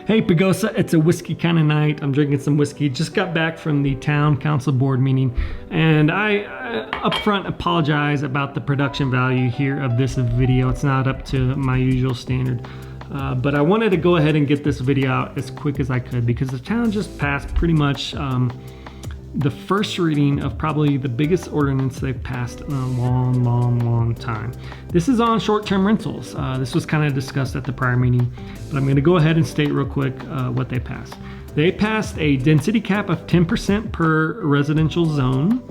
Hey Pagosa, it's a whiskey kind of night. I'm drinking some whiskey. Just got back from the town council board meeting, and I up front apologize about the production value here of this video. It's not up to my usual standard, but I wanted to go ahead and get this video out as quick as I could because the town just passed pretty much the first reading of probably the biggest ordinance they've passed in a long time. This is on short-term rentals. This was kind of discussed at the prior meeting, but I'm going to go ahead and state real quick what they passed. They passed a density cap of 10% per residential zone,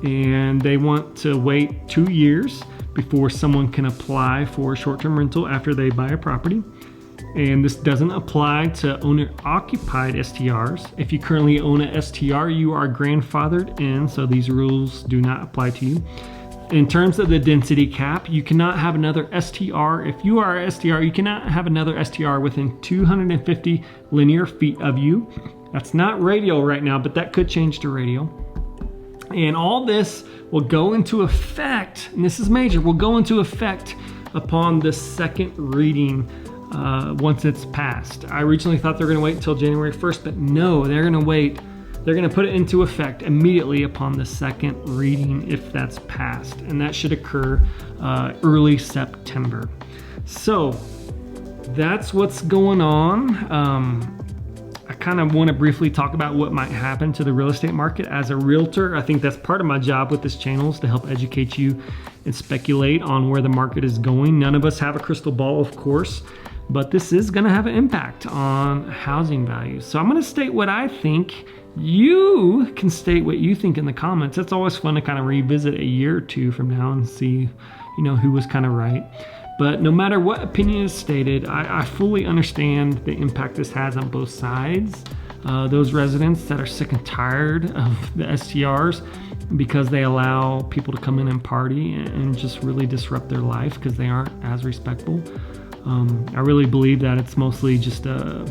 and they want to wait 2 years before someone can apply for a short-term rental after they buy a property. And this doesn't apply to owner-occupied STRs. If you currently own a STR, you are grandfathered in, so these rules do not apply to you. In terms of the density cap, you cannot have another STR. If you are a STR, you cannot have another STR within 250 linear feet of you. That's not radial right now, but that could change to radial. And all this will go into effect, and this is major, will go into effect upon the second reading once it's passed. I originally thought they were going to wait until January 1st, but no, they're going to wait. They're going to put it into effect immediately upon the second reading if that's passed, and that should occur early September. So that's what's going on. I kind of want to briefly talk about what might happen to the real estate market. As a realtor, I think that's part of my job with this channel, is to help educate you and speculate on where the market is going. None of us have a crystal ball, of course, but this is going to have an impact on housing values. So I'm going to state what I think. You can state what you think in the comments. It's always fun to kind of revisit a year or two from now and see, who was kind of right. But no matter what opinion is stated, I fully understand the impact this has on both sides. Those residents that are sick and tired of the STRs because they allow people to come in and party and just really disrupt their life because they aren't as respectful. I really believe that it's mostly just a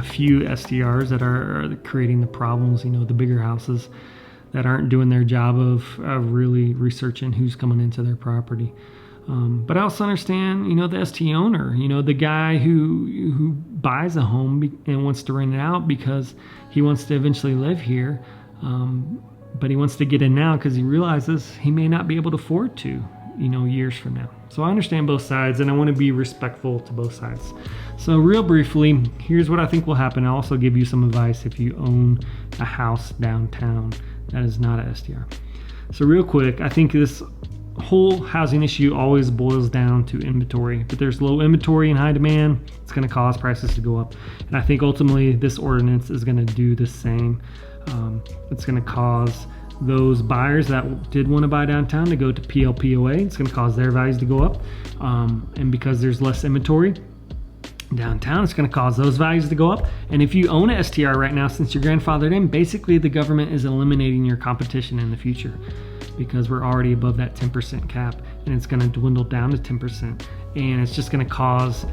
few STRs that are creating the problems, the bigger houses that aren't doing their job of really researching who's coming into their property. But I also understand, the ST owner, the guy who buys a home and wants to rent it out because he wants to eventually live here, but he wants to get in now because he realizes he may not be able to afford to, years from now. So I understand both sides, and I want to be respectful to both sides. So real briefly, here's what I think will happen. I'll also give you some advice if you own a house downtown that is not a STR. So real quick, I think this whole housing issue always boils down to inventory. If there's low inventory and high demand, it's going to cause prices to go up. And I think ultimately this ordinance is going to do the same. It's going to cause those buyers that did want to buy downtown to go to PLPOA. It's going to cause their values to go up. And because there's less inventory downtown, it's going to cause those values to go up. And if you own a STR right now, since you're grandfathered in, basically the government is eliminating your competition in the future, because we're already above that 10% cap, and it's going to dwindle down to 10%. And it's just going to cause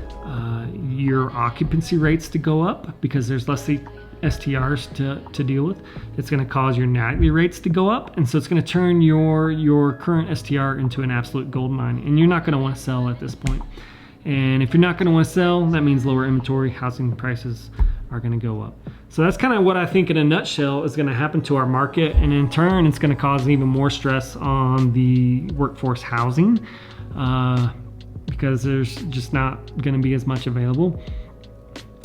your occupancy rates to go up because there's less STRs to deal with. It's going to cause your nightly rates to go up, and so it's going to turn your current STR into an absolute gold mine, and you're not going to want to sell at this point. And if you're not going to want to sell, that means lower inventory, housing prices are going to go up. So that's kind of what I think in a nutshell is going to happen to our market, and in turn it's going to cause even more stress on the workforce housing because there's just not going to be as much available,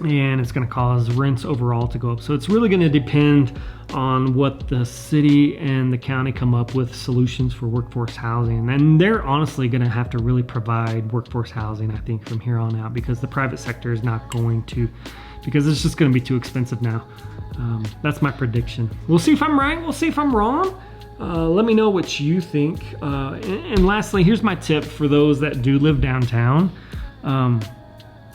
and it's going to cause rents overall to go up. So it's really going to depend on what the city and the county come up with solutions for workforce housing, and they're honestly going to have to really provide workforce housing, I think, from here on out, because the private sector is not going to, because it's just going to be too expensive now. That's my prediction. We'll see if I'm right, we'll see if I'm wrong. Let me know what you think. And lastly, here's my tip for those that do live downtown.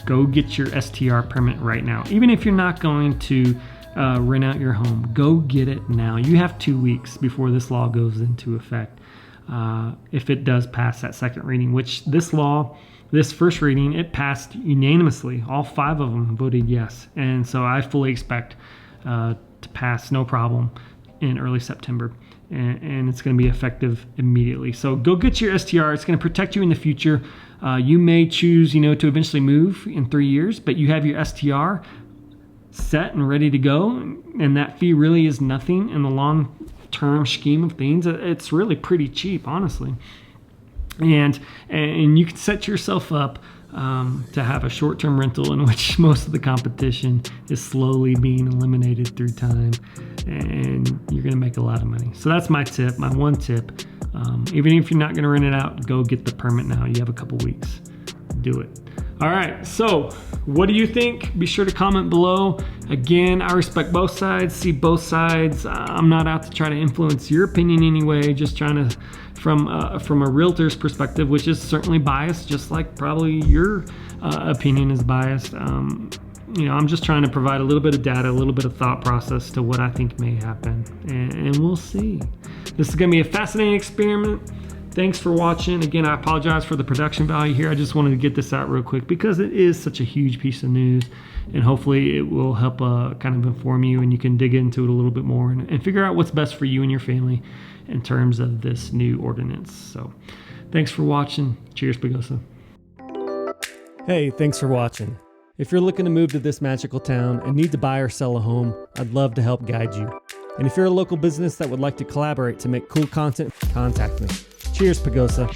Go get your STR permit right now. Even if you're not going to rent out your home, go get it now. You have 2 weeks before this law goes into effect. If it does pass that second reading, which this first reading, it passed unanimously. All 5 of them voted yes. And so I fully expect to pass no problem in early September. And it's going to be effective immediately. So go get your STR. It's going to protect you in the future. You may choose, to eventually move in 3 years, but you have your STR set and ready to go, and that fee really is nothing in the long-term scheme of things. It's really pretty cheap, honestly. And you can set yourself up to have a short-term rental in which most of the competition is slowly being eliminated through time, and you're going to make a lot of money. So that's my tip, my one tip. Even if you're not going to rent it out, go get the permit now. You have a couple weeks. Do it. All right, so what do you think? Be sure to comment below. Again, I respect both sides, see both sides. I'm not out to try to influence your opinion anyway, just trying to, from a realtor's perspective, which is certainly biased, just like probably your opinion is biased. I'm just trying to provide a little bit of data, a little bit of thought process to what I think may happen, and we'll see. This is gonna be a fascinating experiment. Thanks for watching. Again, I apologize for the production value here. I just wanted to get this out real quick because it is such a huge piece of news, and hopefully it will help kind of inform you, and you can dig into it a little bit more and figure out what's best for you and your family in terms of this new ordinance. So thanks for watching. Cheers, Pagosa. Hey, thanks for watching. If you're looking to move to this magical town and need to buy or sell a home, I'd love to help guide you. And if you're a local business that would like to collaborate to make cool content, contact me. Cheers, Pagosa.